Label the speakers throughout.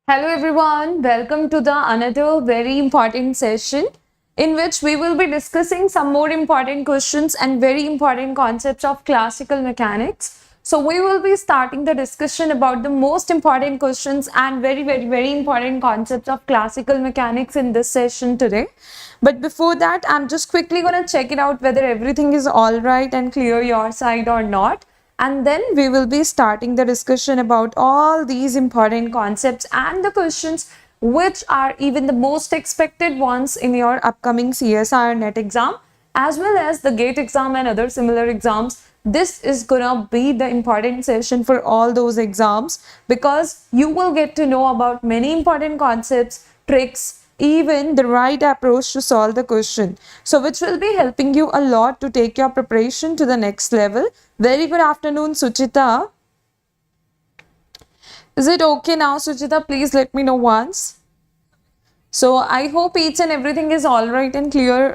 Speaker 1: Hello everyone, welcome to the another very important session in which we will be discussing some more important questions and very important concepts of classical mechanics. So we will be starting the discussion about the most important questions and very important concepts of classical mechanics in this session today. But before that, I'm just quickly going to check it out whether everything is all right and clear your side or not. And then we will be starting the discussion about all these important concepts and the questions which are even the most expected ones in your upcoming CSIR NET exam, as well as the GATE exam and other similar exams. This is gonna be the important session for all those exams because you will get to know about many important concepts, tricks, even the right approach to solve the question, so which will be helping you a lot to take your preparation to the next level. Very good afternoon, Suchita. Is it okay now, Suchita? Please let me know once. So I hope each and everything is all right and clear,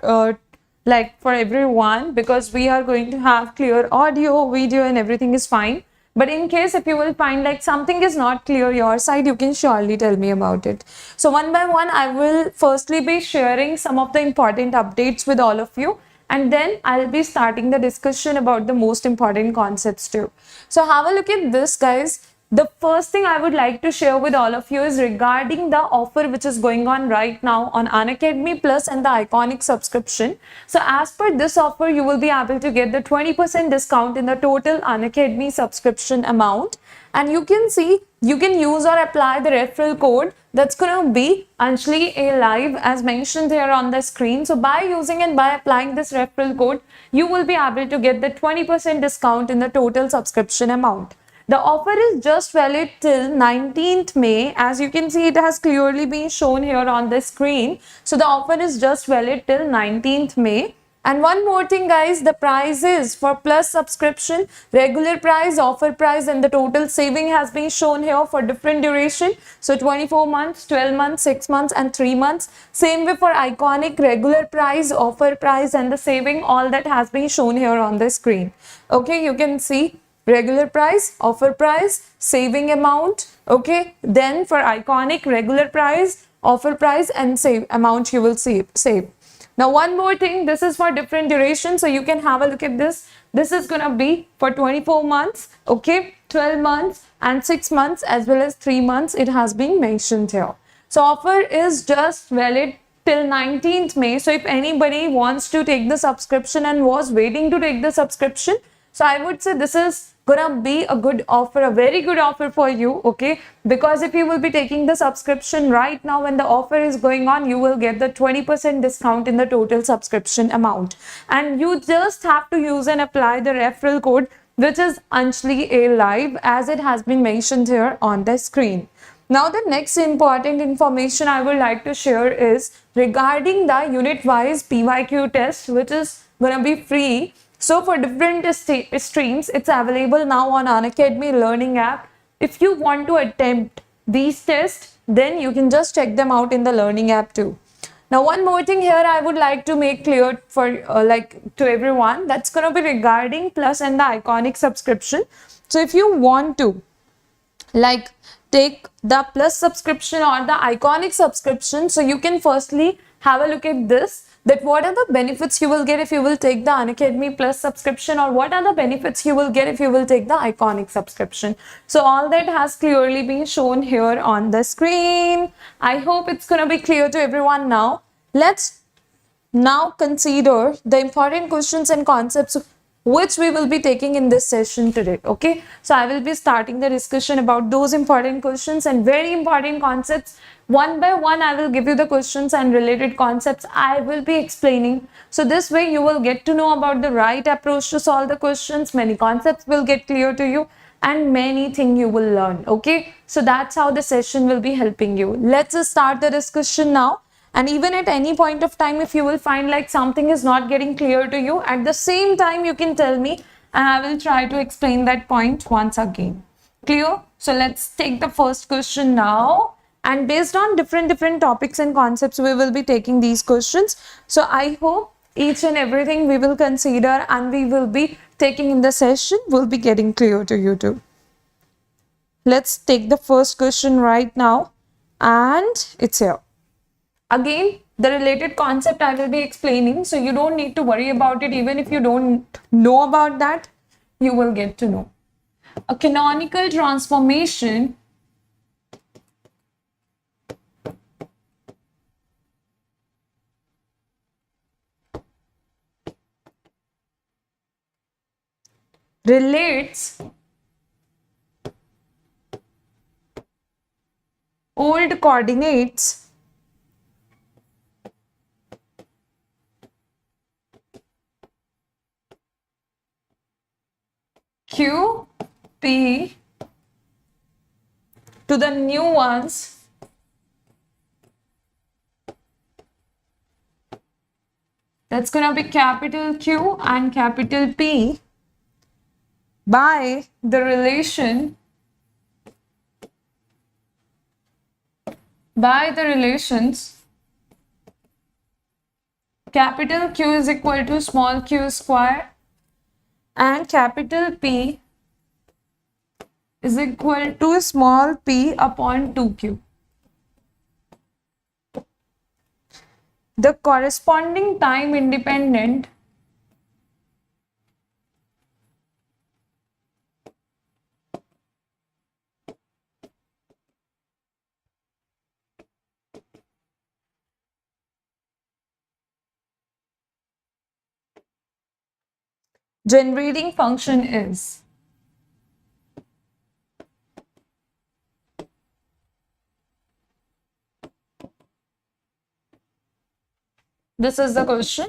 Speaker 1: like for everyone, because we are going to have clear audio, video, and everything is fine. But in case if you will find like something is not clear your side, you can surely tell me about it. So one by one, I will firstly be sharing some of the important updates with all of you. And then I'll be starting the discussion about the most important concepts too. So have a look at this, guys. The first thing I would like to share with all of you is regarding the offer which is going on right now on Unacademy Plus and the Iconic subscription. So as per this offer, you will be able to get the 20% discount in the total Unacademy subscription amount. And you can see, you can use or apply the referral code that's going to be Anjali Live as mentioned here on the screen. So by using and by applying this referral code, you will be able to get the 20% discount in the total subscription amount. The offer is just valid till 19th May. As you can see, it has clearly been shown here on the screen. So the offer is just valid till 19th May. And one more thing, guys, the prices for plus subscription, regular price, offer price, and the total saving has been shown here for different duration. So 24 months, 12 months, 6 months, and 3 months. Same way for Iconic, regular price, offer price, and the saving, all that has been shown here on the screen. Okay, you can see regular price, offer price, saving amount. Okay, then for Iconic, regular price, offer price, and save amount you will save. Now one more thing, this is for different duration, so you can have a look at this. This is gonna be for 24 months, okay, 12 months and 6 months as well as 3 months. It has been mentioned here. So offer is just valid till 19th May. So if anybody wants to take the subscription and was waiting to take the subscription, so I would say this is gonna be a good offer, a very good offer for you, okay? Because if you will be taking the subscription right now when the offer is going on, you will get the 20% discount in the total subscription amount. And you just have to use and apply the referral code, which is Anjali Live, as it has been mentioned here on the screen. Now the next important information I would like to share is regarding the unit-wise PYQ test, which is gonna be free. So for different streams, it's available now on Unacademy Learning app. If you want to attempt these tests, then you can just check them out in the Learning app too. Now, one more thing here I would like to make clear for to everyone, that's going to be regarding Plus and the Iconic subscription. So if you want to take the Plus subscription or the Iconic subscription, so you can firstly have a look at this, that what are the benefits you will get if you will take the Unacademy Plus subscription, or what are the benefits you will get if you will take the Iconic subscription. So all that has clearly been shown here on the screen. I hope it's going to be clear to everyone now. Let's now consider the important questions and concepts which we will be taking in this session today. Okay, so I will be starting the discussion about those important questions and very important concepts. One by one, I will give you the questions and related concepts I will be explaining. So this way you will get to know about the right approach to solve the questions. Many concepts will get clear to you and many things you will learn. Okay, so that's how the session will be helping you. Let's just start the discussion now. And even at any point of time, if you will find like something is not getting clear to you, at the same time you can tell me and I will try to explain that point once again. Clear? So let's take the first question now. And based on different topics and concepts, we will be taking these questions. So I hope each and everything we will consider and we will be taking in the session will be getting clear to you too. Let's take the first question right now. and it's here. Again, the related concept I will be explaining, so you don't need to worry about it. Even if you don't know about that, you will get to know. A canonical transformation relates old coordinates Q, P to the new ones that's gonna be capital Q and capital P by the relations capital Q is equal to small q square and capital P is equal to small p upon 2q. The corresponding time independent generating function is this is the question,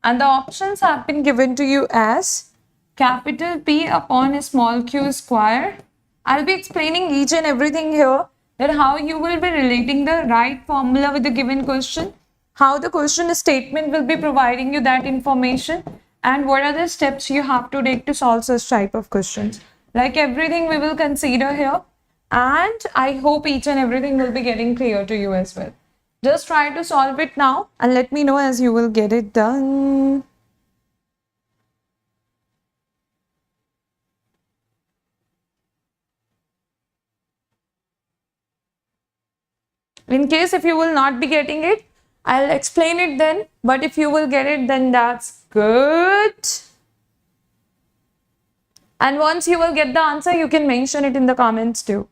Speaker 1: and the options have been given to you as capital P upon a small q square. I'll be explaining each and everything here, that how you will be relating the right formula with the given question, how the question statement will be providing you that information, and what are the steps you have to take to solve such type of questions. Like everything we will consider here, and I hope each and everything will be getting clear to you as well. Just try to solve it now and let me know as you will get it done. In case if you will not be getting it, I'll explain it then. But if you will get it, then that's good. And once you will get the answer, you can mention it in the comments too.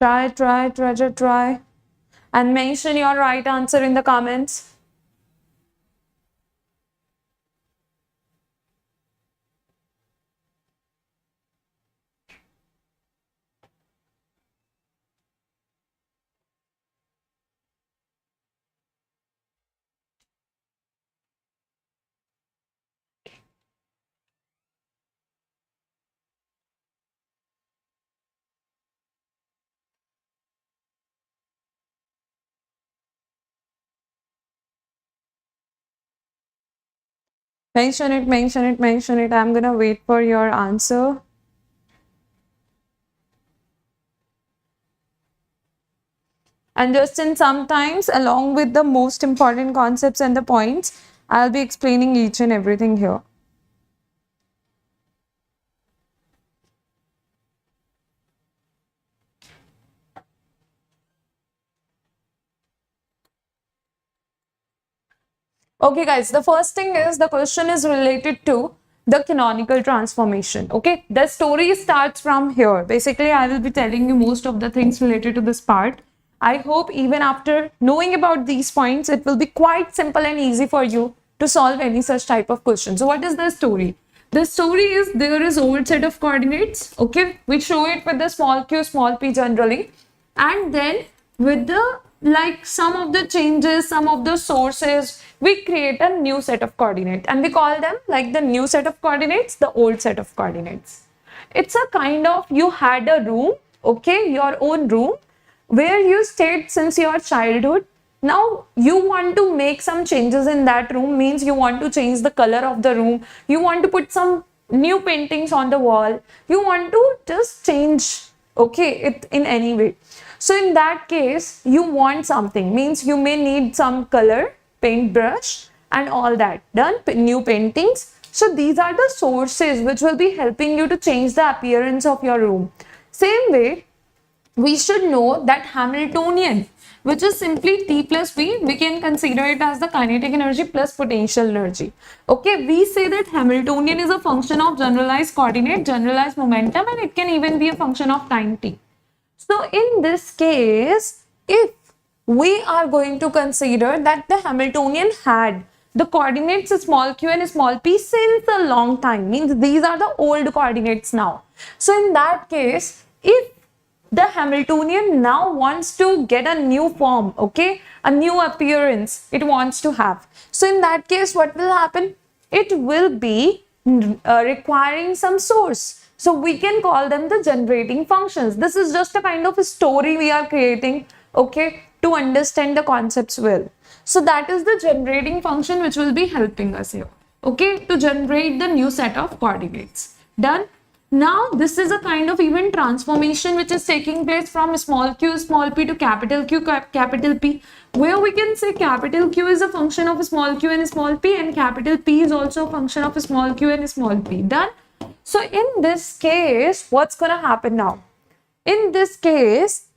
Speaker 1: Try. And mention your right answer in the comments. Mention it. I'm gonna wait for your answer. And just in sometimes, along with the most important concepts and the points, I'll be explaining each and everything here. Okay guys, the first thing is the question is related to the canonical transformation. Okay, the story starts from here. Basically, I will be telling you most of the things related to this part. I hope even after knowing about these points, it will be quite simple and easy for you to solve any such type of question. So what is the story? The story is there is old set of coordinates, okay, we show it with the small q, small p generally, and then with the like some of the changes, some of the sources, we create a new set of coordinates and we call them like the new set of coordinates, the old set of coordinates. It's a kind of, you had a room, okay, your own room where you stayed since your childhood, Now you want to make some changes in that room, means you want to change the color of the room, you want to put some new paintings on the wall, you want to just change, okay, it in any way. So in that case, you want something, means you may need some color, paintbrush and all that, done, new paintings. So these are the sources which will be helping you to change the appearance of your room. Same way, we should know that Hamiltonian, which is simply T plus V, we can consider it as the kinetic energy plus potential energy. Okay, we say that Hamiltonian is a function of generalized coordinate, generalized momentum, and it can even be a function of time t. So in this case, if we are going to consider that the Hamiltonian had the coordinates small q and small p since a long time, means these are the old coordinates now. So in that case, if the Hamiltonian now wants to get a new form, okay, a new appearance it wants to have. So in that case, what will happen? It will be requiring some source. So we can call them the generating functions. This is just a kind of a story we are creating, okay, to understand the concepts well. So that is the generating function which will be helping us here, okay, to generate the new set of coordinates. Done? Now this is a kind of event transformation which is taking place from small q, small p to capital Q, capital P, where we can say capital Q is a function of small q and small p, and capital P is also a function of small q and small p. Done? So in this case, what's going to happen now? In this case,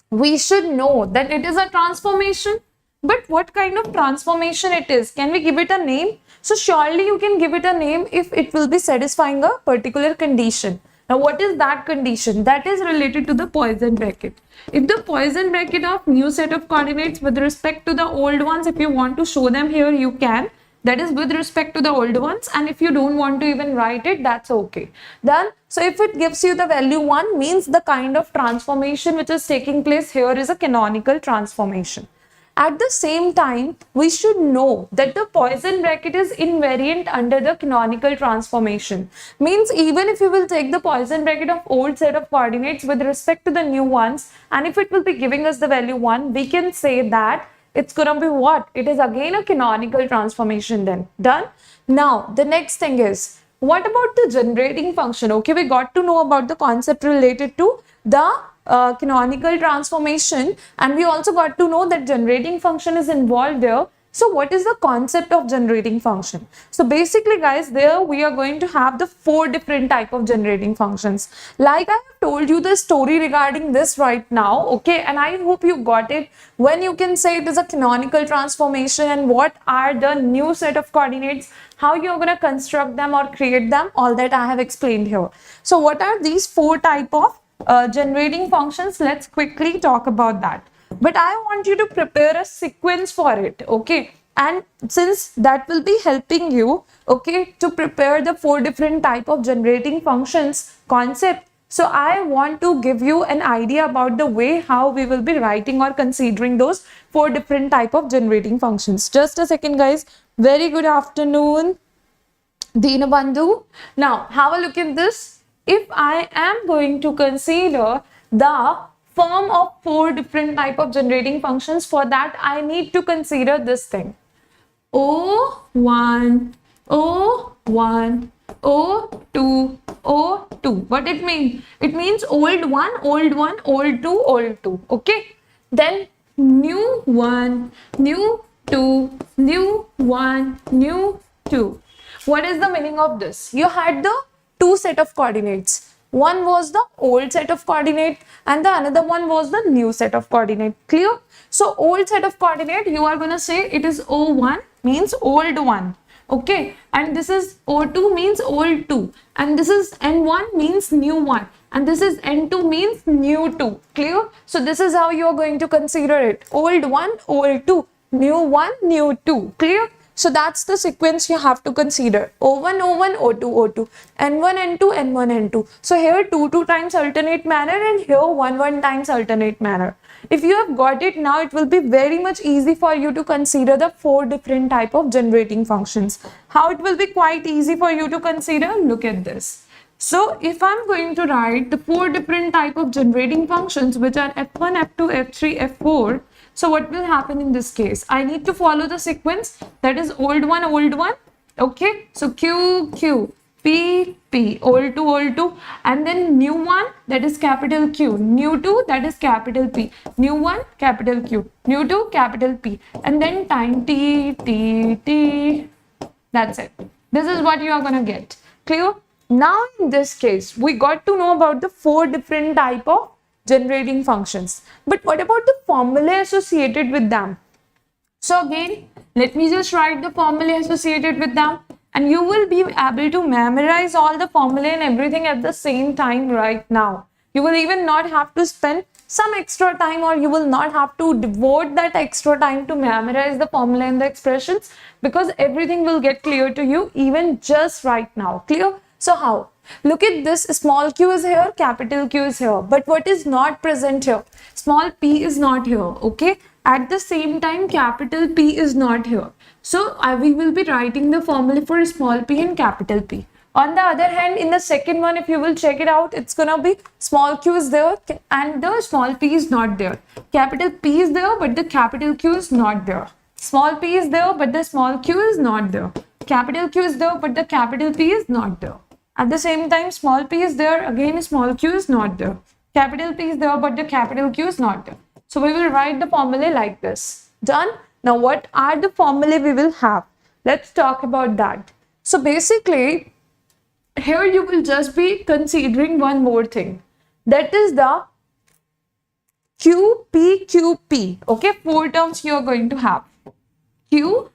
Speaker 1: we should know that it is a transformation. But what kind of transformation it is? Can we give it a name? So surely you can give it a name if it will be satisfying a particular condition. Now what is that condition? That is related to the Poisson bracket. If the Poisson bracket of new set of coordinates with respect to the old ones, if you want to show them here, you can. That is with respect to the old ones, and if you don't want to even write it, that's okay. Then, so if it gives you the value 1, means the kind of transformation which is taking place here is a canonical transformation. At the same time, we should know that the Poisson bracket is invariant under the canonical transformation. Means even if you will take the Poisson bracket of old set of coordinates with respect to the new ones, and if it will be giving us the value 1, we can say that it's gonna be what? It is again a canonical transformation then. Done? Now, the next thing is, what about the generating function? Okay, we got to know about the concept related to the canonical transformation, and we also got to know that generating function is involved there. So what is the concept of generating function? So basically guys, there we are going to have the 4 different type of generating functions. Like I have told you the story regarding this right now, okay, and I hope you got it. When you can say it is a canonical transformation and what are the new set of coordinates, how you're going to construct them or create them, all that I have explained here. So what are these 4 type of generating functions? Let's quickly talk about that. But I want you to prepare a sequence for it, okay? And since that will be helping you, okay, to prepare the 4 different type of generating functions concept, so I want to give you an idea about the way how we will be writing or considering those 4 different type of generating functions. Just a second guys. Very good afternoon, Deenabandhu. Now have a look at this. If I am going to consider the form of 4 different type of generating functions, for that I need to consider this thing. O1, O1, O2, O2. What it means? It means old 1, old 1, old 2, old 2. Okay. Then new 1, new 2, new 1, new 2. What is the meaning of this? You had the 2 set of coordinates. One was the old set of coordinate and the another one was the new set of coordinate. Clear? So old set of coordinate, you are going to say it is O1, means old 1. Okay. And this is O2 means old 2. And this is N1 means new 1. And this is N2 means new 2. Clear? So this is how you are going to consider it. Old 1, old 2. New 1, new 2. Clear? So that's the sequence you have to consider. O1, O1, O2, O2. N1, N2, N1, N2. So here 2, 2 times alternate manner and here 1, 1 times alternate manner. If you have got it now, it will be very much easy for you to consider the 4 different type of generating functions. How it will be quite easy for you to consider? Look at this. So if I'm going to write the 4 different type of generating functions which are F1, F2, F3, F4. So what will happen in this case? I need to follow the sequence, that is old one, okay? So Q, Q, P, P, old 2, and then new one, that is capital Q, new 2, that is capital P, new 1, capital Q, new 2, capital P, and then time T, T, T. That's it. This is what you are gonna get. Clear? Now in this case, we got to know about the 4 different type of generating functions. But what about the formulae associated with them? So again, let me just write the formulae associated with them, and you will be able to memorize all the formulae and everything at the same time right now. You will even not have to spend some extra time, or you will not have to devote that extra time to memorize the formula and the expressions, because everything will get clear to you even just right now. Clear? So how? Look at this, small q is here, capital Q is here, but what is not present here? Small p is not here, okay? At the same time, capital P is not here. So we will be writing the formula for small p and capital P. On the other hand, in the second one, if you will check it out, it's gonna be small q is there and the small p is not there. Capital P is there, but the capital Q is not there. Small p is there, but the small q is not there. Capital Q is there, but the capital P is not there. At the same time, small p is there, again small q is not there. Capital P is there, but the capital Q is not there. So we will write the formula like this. Done? Now what are the formulae we will have? Let's talk about that. So basically, here you will just be considering one more thing. That is the QP. Okay, 4 terms you are going to have. Q,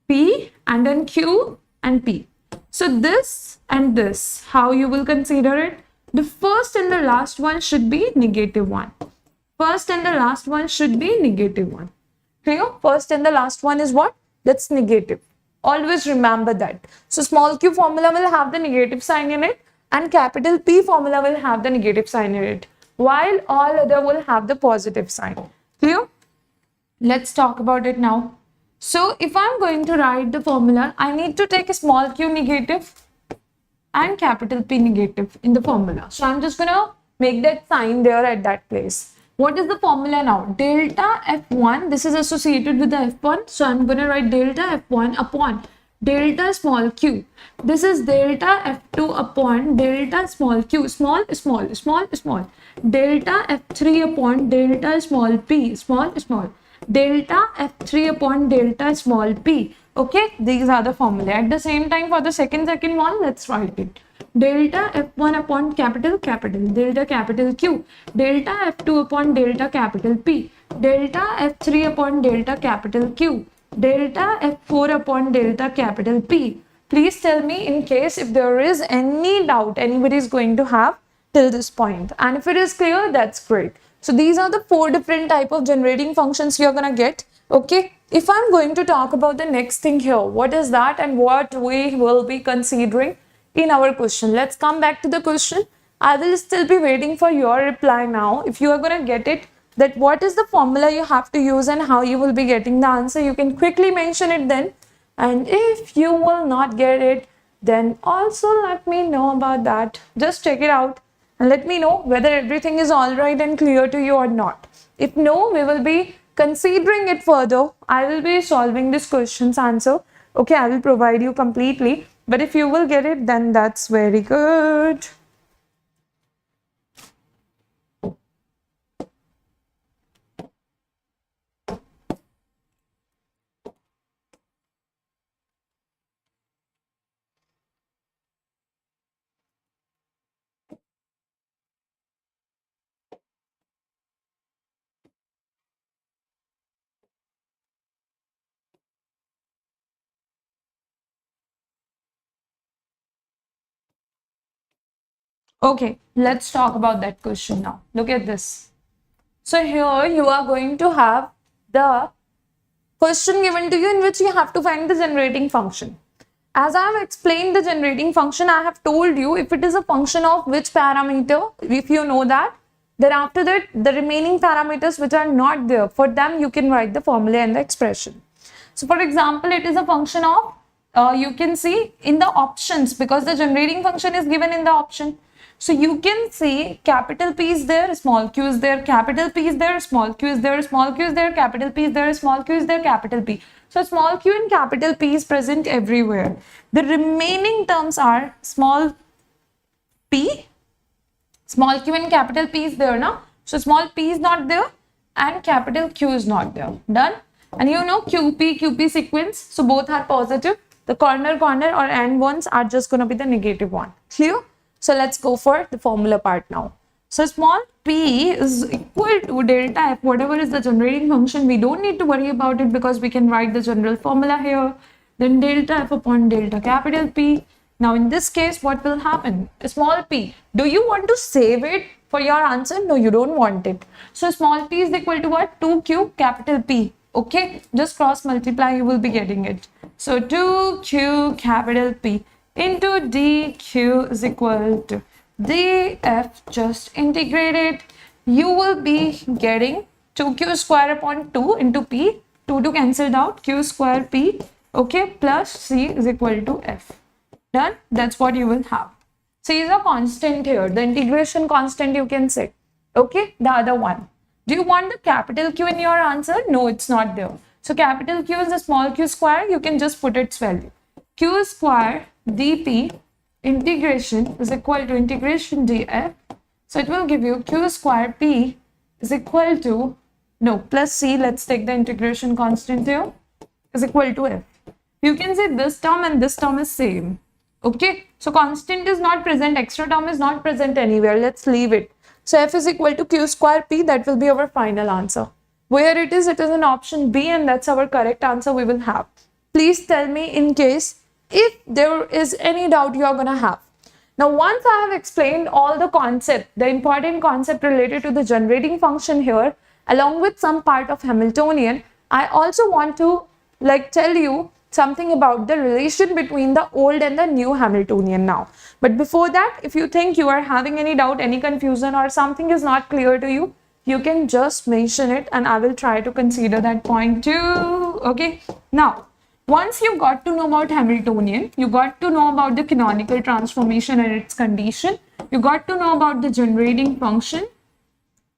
Speaker 1: P, and then Q and P. So this and this, how you will consider it? The first and the last one should be -1. First and the last one should be -1. Clear? First and the last one is what? That's negative. Always remember that. So small q formula will have the negative sign in it, and capital P formula will have the negative sign in it, while all other will have the positive sign. Clear? Let's talk about it now. So if I'm going to write the formula, I need to take a small q negative and capital P negative in the formula. So I'm just gonna make that sign there at that place. What is the formula now? Delta F1, this is associated with the F1. So I'm going to write delta F1 upon delta small q. This is delta F2 upon delta small q. Small. Delta F3 upon delta small p. Small. Delta F3 upon delta small p. Okay, these are the formula. At the same time, for the second one, let's write it. Delta F1 upon capital, delta capital Q, delta F2 upon delta capital P, delta F3 upon delta capital Q, delta F4 upon delta capital P. Please tell me in case if there is any doubt anybody is going to have till this point. And if it is clear, that's great. So these are the 4 different type of generating functions you're gonna get. Okay. If I'm going to talk about the next thing here, what is that and what we will be considering in our question. Let's come back to the question. I will still be waiting for your reply now. If you are going to get it, that what is the formula you have to use and how you will be getting the answer, you can quickly mention it then. And if you will not get it, then also let me know about that. Just check it out and let me know whether everything is all right and clear to you or not. If no, we will be considering it further. I will be solving this question's answer. Okay, I will provide you completely. But if you will get it, then that's very good. Okay, let's talk about that question now. Look at this. So here you are going to have the question given to you in which you have to find the generating function. As I have explained the generating function, I have told you if it is a function of which parameter, if you know that, then after that the remaining parameters which are not there, for them you can write the formula and the expression. So for example, it is a function of, you can see in the options, because the generating function is given in the option. So you can say capital P is there, small q is there, capital P is there, small q is there, small q is there, capital P is there, small q is there, capital P. So small q and capital P is present everywhere. The remaining terms are small p, small q and capital P is there now. So small p is not there and capital Q is not there. Done? And you know QP sequence. So both are positive. The corner or and ones are just going to be the negative one. Clear? So let's go for the formula part now. So small p is equal to delta f, whatever is the generating function. We don't need to worry about it because we can write the general formula here. Then delta f upon delta capital P. Now in this case, what will happen? Small p. Do you want to save it for your answer? No, you don't want it. So small p is equal to what? 2q capital P. Okay, just cross multiply, you will be getting it. So 2q capital P into dq is equal to df, just integrate it. You will be getting 2q square upon 2 into p, 2 cancelled out, q square p, okay, plus c is equal to f. Done? That's what you will have. C is a constant here, the integration constant you can say. Okay, the other one. Do you want the capital Q in your answer? No, it's not there. So capital Q is a small q square, you can just put its value. Q square dp integration is equal to integration df. So it will give you q square p is equal to, no, plus c, let's take the integration constant here, is equal to f. You can say this term and this term is same. Okay, so constant is not present, extra term is not present anywhere. Let's leave it. So f is equal to q square p, that will be our final answer. Where it is an option B and that's our correct answer we will have. Please tell me in case if there is any doubt you are going to have. Now once I have explained all the concept, the important concept related to the generating function here along with some part of Hamiltonian, I also want to tell you something about the relation between the old and the new Hamiltonian now. But before that, if you think you are having any doubt, any confusion or something is not clear to you, you can just mention it and I will try to consider that point too. Okay. Now, once you got to know about Hamiltonian, you got to know about the canonical transformation and its condition. You got to know about the generating function.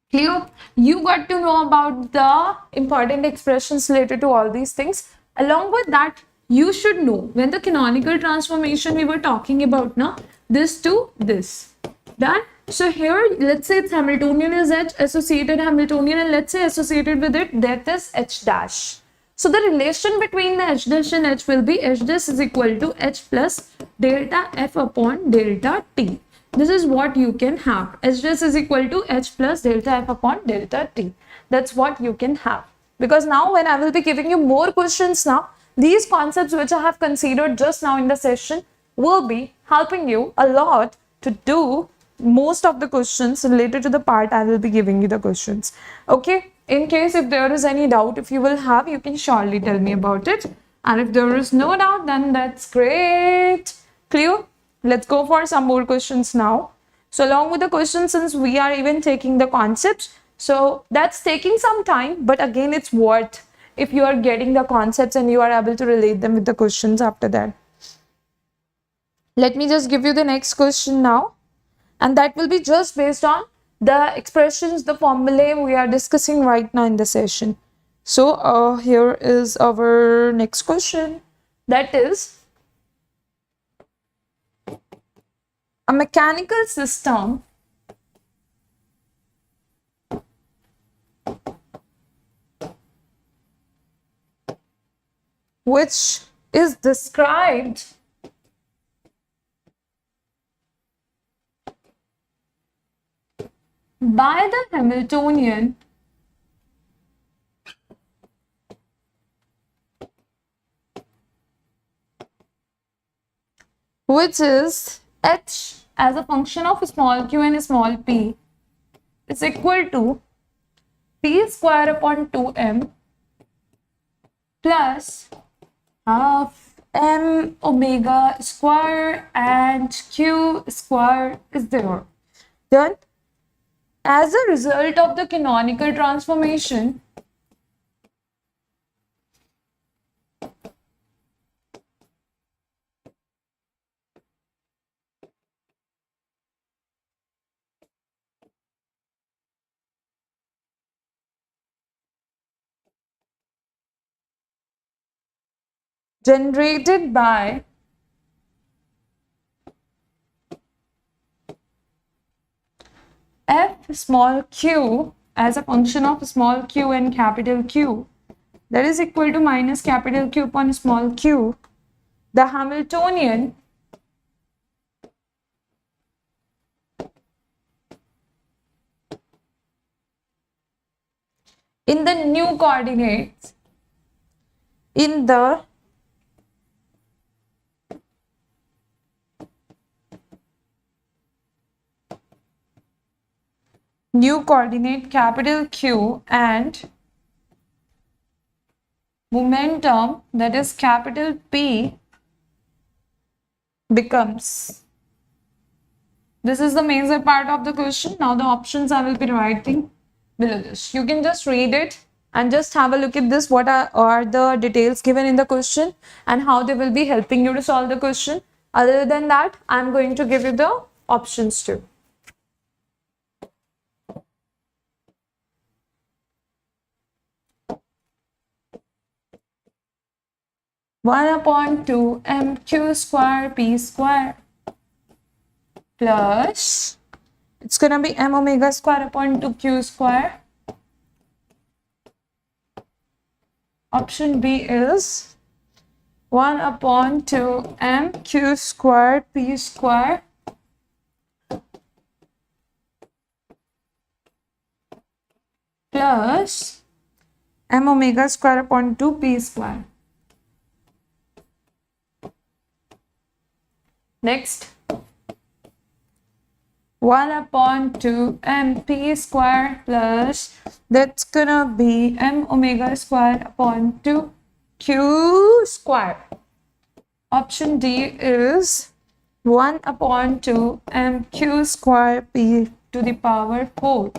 Speaker 1: Clear? You got to know about the important expressions related to all these things. Along with that, you should know when the canonical transformation we were talking about now, this to this. Done? So here, let's say it's Hamiltonian is H, associated Hamiltonian, and let's say associated with it, that is H dash. So the relation between the H dash and H will be H dash is equal to H plus delta F upon delta T. This is what you can have. H dash is equal to H plus delta F upon delta T. That's what you can have. Because now when I will be giving you more questions now, these concepts which I have considered just now in the session will be helping you a lot to do most of the questions related to the part I will be giving you the questions. Okay, in case if there is any doubt, if you will have, you can surely tell me about it. And if there is no doubt, then that's great. Clear? Let's go for some more questions now. So along with the questions, since we are even taking the concepts, so that's taking some time, but again, it's worth if you are getting the concepts and you are able to relate them with the questions after that. Let me just give you the next question now. And that will be just based on the expressions, the formulae we are discussing right now in the session. So here is our next question. That is, a mechanical system which is described by the Hamiltonian which is H as a function of small q and small p is equal to p square upon 2m plus half m omega square and q square is there. Done? As a result of the canonical transformation, generated by f small q as a function of small q and capital Q, that is equal to minus capital Q upon small q, the Hamiltonian in the new coordinates in the new coordinate capital Q and momentum, that is capital P, becomes. This is the major part of the question. Now the options I will be writing below this. You can just read it and just have a look at this. What are the details given in the question and how they will be helping you to solve the question. Other than that, I am going to give you the options too. One upon 2 mq square p square plus, it's gonna be m omega square upon 2q square. Option B is 1 upon 2 mq square p square plus m omega square upon 2p square. Next, 1 upon 2 mp square plus, that's gonna be m omega square upon 2q square. Option D is 1 upon 2 mq square p to the power 4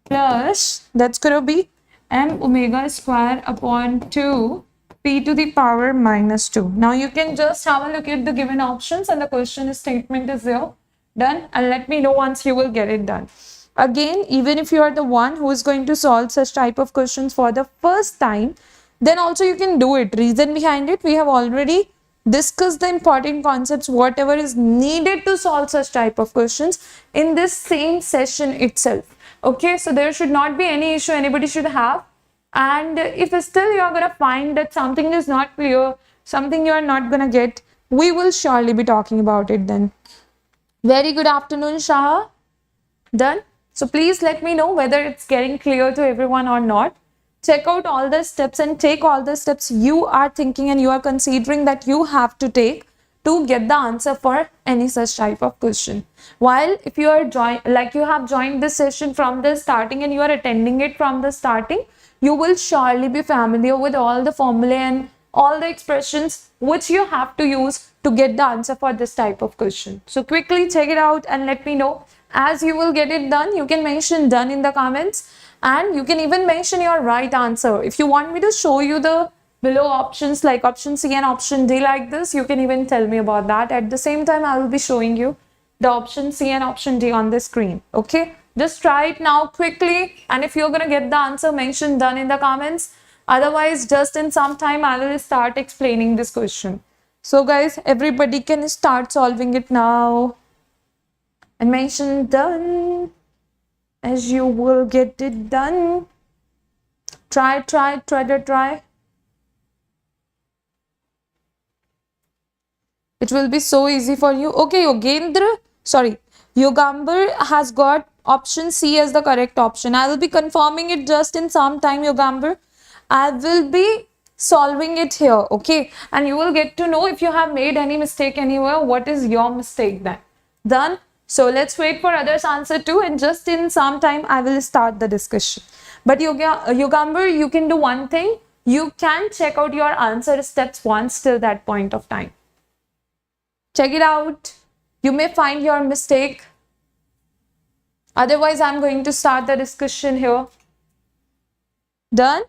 Speaker 1: plus, that's gonna be m omega square upon 2 p to the power minus 2. Now you can just have a look at the given options and the question statement is there. Done, and let me know once you will get it done. Again, even if you are the one who is going to solve such type of questions for the first time, then also you can do it. Reason behind it, we have already discussed the important concepts, whatever is needed to solve such type of questions in this same session itself. Okay, so there should not be any issue anybody should have. And if still you are going to find that something is not clear, something you are not going to get, we will surely be talking about it then. Very good afternoon, Shah. Done. So please let me know whether it's getting clear to everyone or not. Check out all the steps and take all the steps you are thinking and you are considering that you have to take to get the answer for any such type of question. While if you are you have joined this session from the starting and you are attending it from the starting, you will surely be familiar with all the formulae and all the expressions which you have to use to get the answer for this type of question. So quickly check it out and let me know. As you will get it done, you can mention done in the comments and you can even mention your right answer. If you want me to show you the below options like option C and option D like this, you can even tell me about that. At the same time, I will be showing you the option C and option D on the screen. Okay, just try it now quickly, and if you're gonna get the answer, mention done in the comments. Otherwise, just in some time I will start explaining this question. So guys, everybody can start solving it now and mention done as you will get it done. Try. It will be so easy for you. Okay, Yogambar has got option C as the correct option. I will be confirming it just in some time, Yogambar. I will be solving it here, okay? And you will get to know if you have made any mistake anywhere, what is your mistake then. Done? So let's wait for others' answer too, and just in some time I will start the discussion. But Yogambar, you can do one thing. You can check out your answer steps once till that point of time. Check it out. You may find your mistake. Otherwise, I'm going to start the discussion here. Done?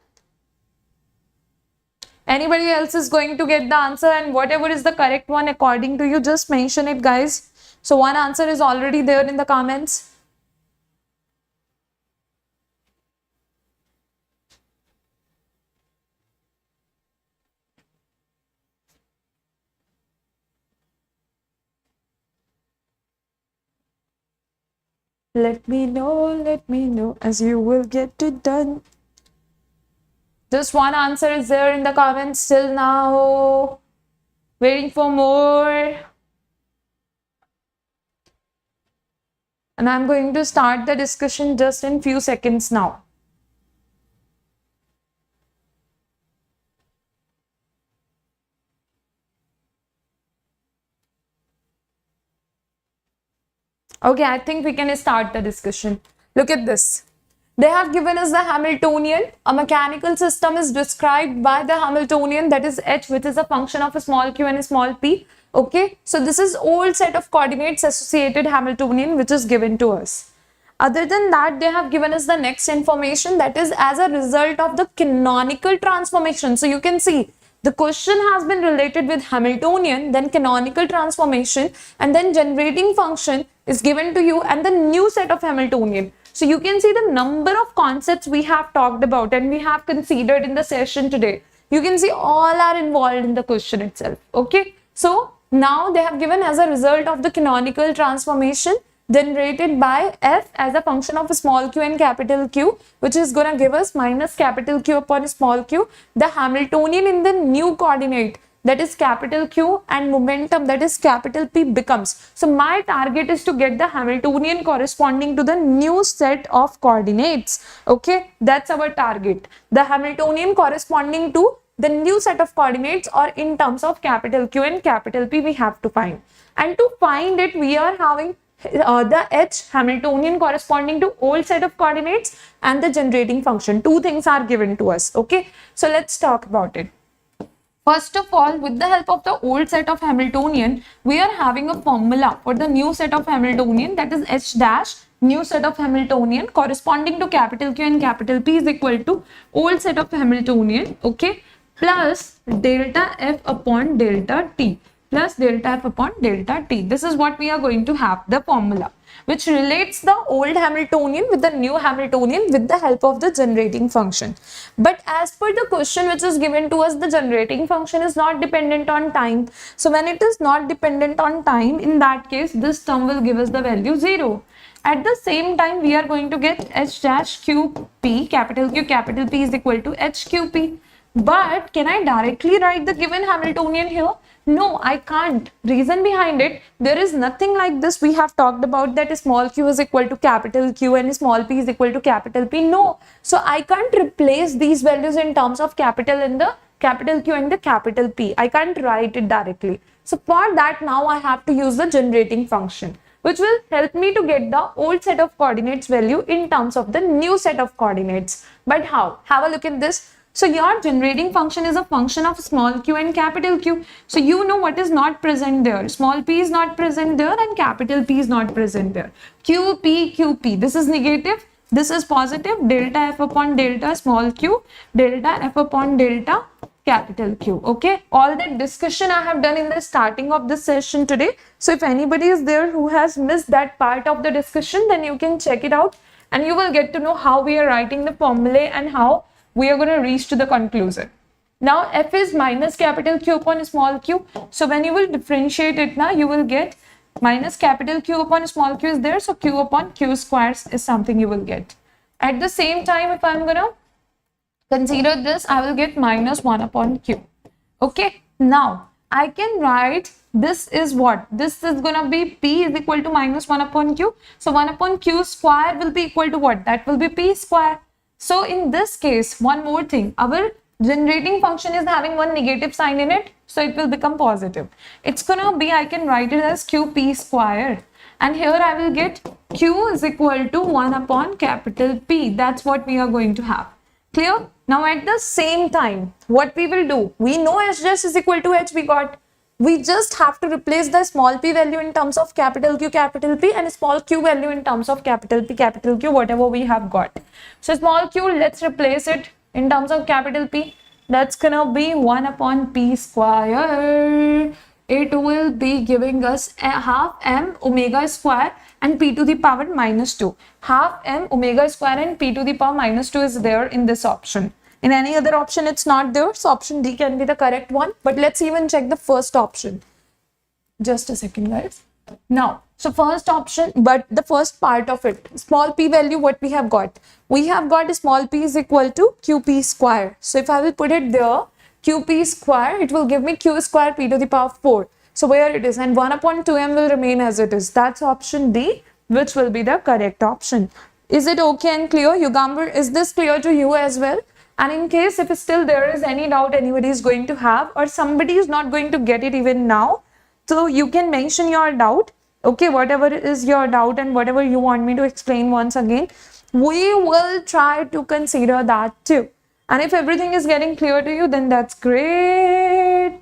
Speaker 1: Anybody else is going to get the answer, and whatever is the correct one according to you, just mention it, guys. So one answer is already there in the comments. Let me know as you will get it done. Just one answer is there in the comments till now. Waiting for more. And I'm going to start the discussion just in few seconds now. Okay, I think we can start the discussion. Look at this. They have given us the Hamiltonian. A mechanical system is described by the Hamiltonian, that is H, which is a function of a small q and a small p. Okay, so this is old set of coordinates associated Hamiltonian which is given to us. Other than that, they have given us the next information, that is as a result of the canonical transformation. So you can see the question has been related with Hamiltonian, then canonical transformation, and then generating function is given to you and the new set of Hamiltonian. So you can see the number of concepts we have talked about and we have considered in the session today. You can see all are involved in the question itself. Okay. So now they have given as a result of the canonical transformation generated by f as a function of a small q and capital Q, which is going to give us minus capital Q upon small q, the Hamiltonian in the new coordinate, that is capital Q, and momentum, that is capital P, becomes. So my target is to get the Hamiltonian corresponding to the new set of coordinates. Okay, that's our target. The Hamiltonian corresponding to the new set of coordinates, or in terms of capital Q and capital P, we have to find. And to find it, we are having the H Hamiltonian corresponding to old set of coordinates and the generating function. Two things are given to us. Okay, so let's talk about it. First of all, with the help of the old set of Hamiltonian, we are having a formula for the new set of Hamiltonian, that is H dash new set of Hamiltonian corresponding to capital Q and capital P is equal to old set of Hamiltonian, okay, plus delta F upon delta T, plus delta F upon delta T. This is what we are going to have, the formula, which relates the old Hamiltonian with the new Hamiltonian with the help of the generating function. But as per the question which is given to us, the generating function is not dependent on time. So when it is not dependent on time, in that case, this term will give us the value 0. At the same time, we are going to get H dash QP, capital Q, capital P is equal to HQP. But can I directly write the given Hamiltonian here? No, I can't. Reason behind it, there is nothing like this. We have talked about that small q is equal to capital Q and small p is equal to capital P. No. So I can't replace these values in terms of capital in the capital Q and the capital P. I can't write it directly. So for that, now I have to use the generating function, which will help me to get the old set of coordinates value in terms of the new set of coordinates. But how? Have a look at this. So your generating function is a function of small q and capital Q. So you know what is not present there. Small p is not present there and capital P is not present there. QP, QP. This is negative. This is positive. Delta F upon delta small q. Delta F upon delta capital Q. Okay. All that discussion I have done in the starting of this session today. So if anybody is there who has missed that part of the discussion, then you can check it out and you will get to know how we are writing the formulae and how we are going to reach to the conclusion. Now f is minus capital Q upon small q. So when you will differentiate it now, you will get minus capital Q upon small q is there. So q upon q squares is something you will get. At the same time, if I'm going to consider this, I will get minus 1 upon q. Okay. Now I can write this is what? This is going to be p is equal to minus 1 upon q. So 1 upon q square will be equal to what? That will be p square. So in this case, one more thing, our generating function is having one negative sign in it, so it will become positive. It's gonna be, I can write it as qp square, and here I will get q is equal to 1 upon capital P. That's what we are going to have. Clear? Now at the same time, what we will do, we know h dash is equal to h, we got. We just have to replace the small p value in terms of capital Q, capital P, and small q value in terms of capital P, capital Q, whatever we have got. So small q, let's replace it in terms of capital P. That's gonna be 1 upon p square. It will be giving us a half m omega square and p to the power minus 2. Half m omega square and p to the power minus 2 is there in this option. In any other option, it's not there. So option D can be the correct one. But let's even check the first option. Just a second, guys. Now, So first option, but the first part of it, small p value, what we have got? We have got small p is equal to qp square. So if I will put it there, qp square, it will give me q square p to the power 4. So where it is, and 1 upon 2m will remain as it is. That's option D, which will be the correct option. Is it okay and clear? Yugamber, is this clear to you as well? And in case if still there is any doubt anybody is going to have, or somebody is not going to get it even now, so you can mention your doubt. Okay, whatever is your doubt and whatever you want me to explain once again, we will try to consider that too. And if everything is getting clear to you, then that's great.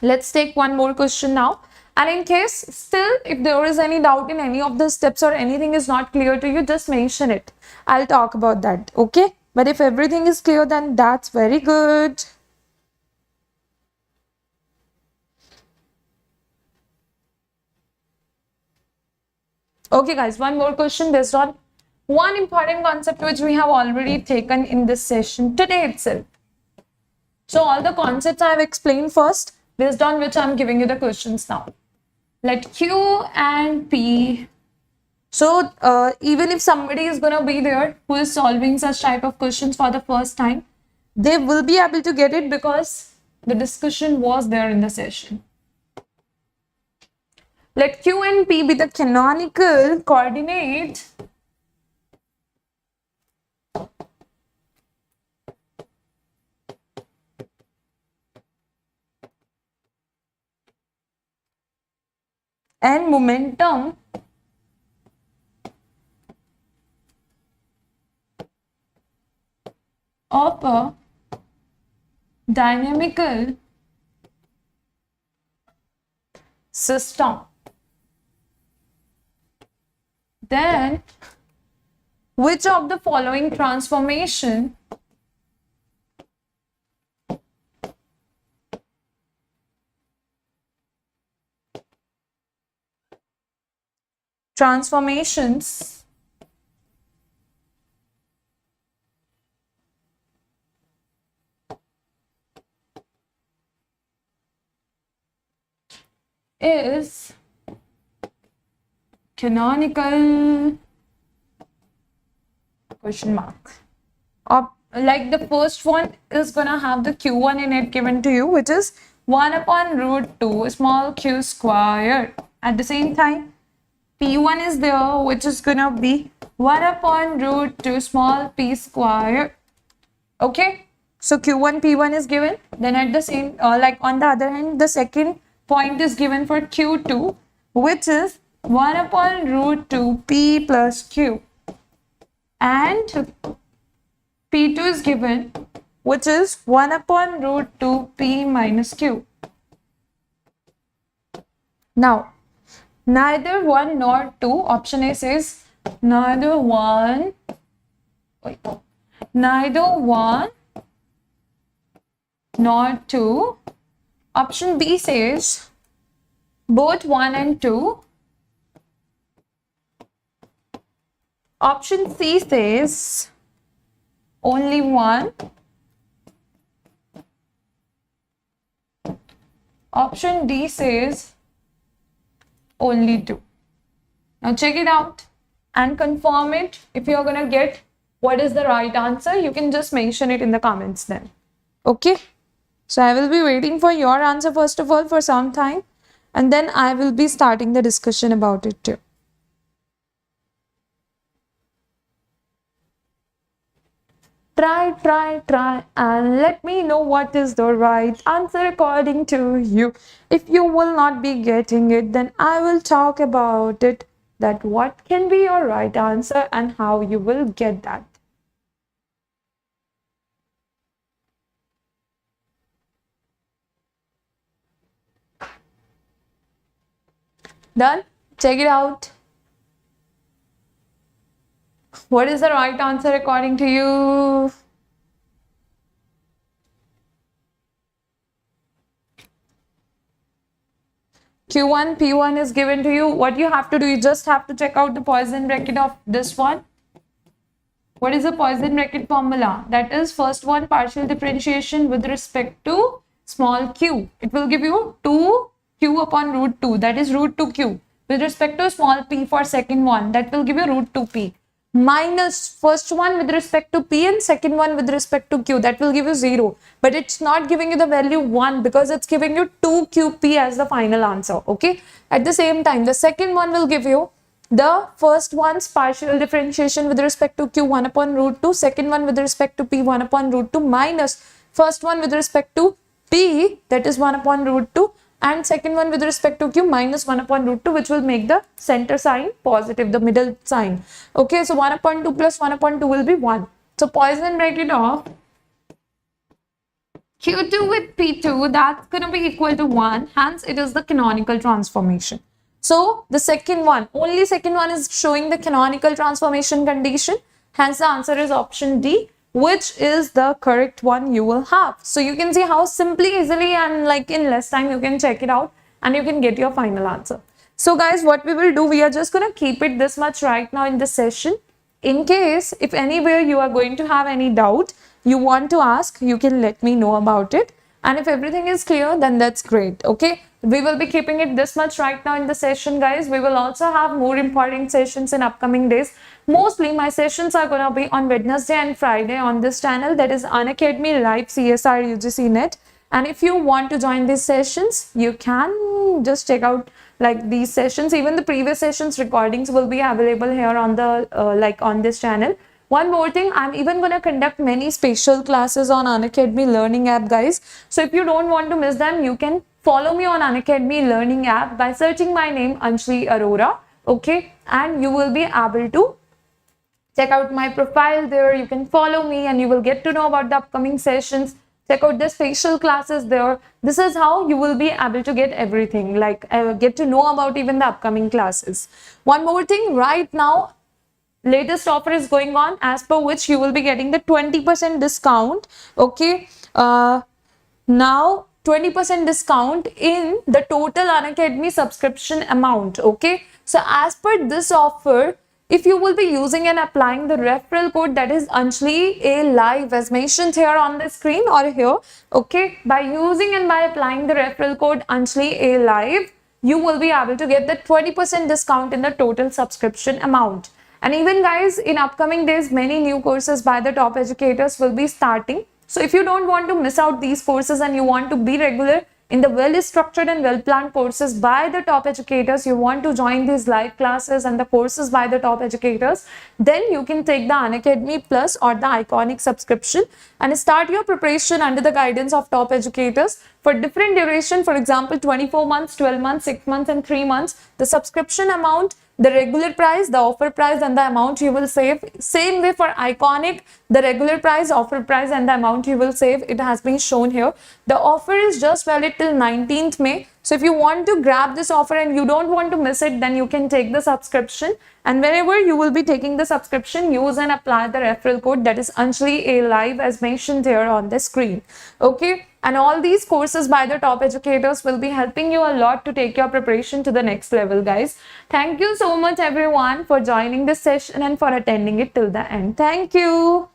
Speaker 1: Let's take one more question now. And in case still, if there is any doubt in any of the steps or anything is not clear to you, just mention it. I'll talk about that. Okay. But if everything is clear, then that's very good. Okay guys, one more question based on one important concept which we have already taken in this session today itself. So all the concepts I have explained first, based on which I am giving you the questions now. Let Q and P. So even if somebody is going to be there who is solving such type of questions for the first time, they will be able to get it because the discussion was there in the session. Let Q and P be the canonical coordinate and momentum of a dynamical system. Then, which of the following transformations is canonical question mark? Like the first one is gonna have the q1 in it given to you, which is 1 upon root 2 small q square. At the same time, p1 is there, which is gonna be 1 upon root 2 small p square. Okay, so q1 p1 is given. Then at the same like on the other hand, the second point is given for q2, which is 1 upon root 2 p plus q, and p2 is given, which is 1 upon root 2 p minus q. Now, neither 1 nor 2, option A says neither 1 nor 2. Option B says both 1 and 2. Option C says only 1. Option D says only 2. Now check it out and confirm it. If you're gonna get what is the right answer, you can just mention it in the comments then. Okay. So I will be waiting for your answer first of all for some time, and then I will be starting the discussion about it too. Try and let me know what is the right answer according to you. If you will not be getting it, then I will talk about it, that what can be your right answer and how you will get that. Done? Check it out. What is the right answer according to you? Q1, P1 is given to you. What you have to do, you just have to check out the Poisson bracket of this one. What is the Poisson bracket formula? That is first one, partial differentiation with respect to small q. It will give you 2 q upon root 2, that is root 2q. With respect to small p for second one, that will give you root 2p. Minus first one with respect to p and second one with respect to q, that will give you 0. But it's not giving you the value 1 because it's giving you 2qp as the final answer. Okay. At the same time, the second one will give you the first one's partial differentiation with respect to q 1 upon root 2, second one with respect to p 1 upon root 2 minus first one with respect to p, that is 1 upon root 2, and second one with respect to q minus 1 upon root 2, which will make the center sign positive, the middle sign. Okay, so 1 upon 2 plus 1 upon 2 will be 1. So Poisson bracket of q2 with p2, that's going to be equal to 1. Hence, it is the canonical transformation. So the second one, only second one is showing the canonical transformation condition. Hence, the answer is option D, which is the correct one you will have. So you can see how simply, easily, and like in less time you can check it out and you can get your final answer. So guys, what we will do, we are just going to keep it this much right now in this session. In case if anywhere you are going to have any doubt, you want to ask, you can let me know about it. And if everything is clear, then that's great. Okay. We will be keeping it this much right now in the session, guys. We will also have more important sessions in upcoming days. Mostly my sessions are going to be on Wednesday and Friday on this channel, that is Unacademy Live CSIR UGC NET. And if you want to join these sessions, you can just check out like these sessions. Even the previous sessions recordings will be available here on the on this channel. One more thing, I'm even going to conduct many special classes on Unacademy Learning app, guys. So if you don't want to miss them, you can follow me on Unacademy Learning app by searching my name, Anjali Arora. Okay, and you will be able to check out my profile there. You can follow me and you will get to know about the upcoming sessions. Check out the special classes there. This is how you will be able to get everything, like get to know about even the upcoming classes. One more thing, right now, latest offer is going on, as per which you will be getting the 20% discount. Okay, now 20% discount in the total Unacademy subscription amount. Okay, so as per this offer, if you will be using and applying the referral code, that is Anjali A Live, as mentioned here on the screen or here, okay, by using and by applying the referral code Anjali A Live, you will be able to get the 20% discount in the total subscription amount. And even guys, in upcoming days, many new courses by the top educators will be starting. So if you don't want to miss out these courses and you want to be regular in the well-structured and well-planned courses by the top educators, you want to join these live classes and the courses by the top educators, then you can take the Unacademy Plus or the Iconic subscription and start your preparation under the guidance of top educators for different duration. For example, 24 months, 12 months, 6 months and 3 months. The subscription amount, the regular price, the offer price and the amount you will save. Same way for Iconic, the regular price, offer price and the amount you will save, it has been shown here. The offer is just valid till 19th May. So if you want to grab this offer and you don't want to miss it, then you can take the subscription. And whenever you will be taking the subscription, use and apply the referral code, that is Anjali A Live, as mentioned here on the screen. Okay. And all these courses by the top educators will be helping you a lot to take your preparation to the next level, guys. Thank you so much everyone for joining this session and for attending it till the end. Thank you.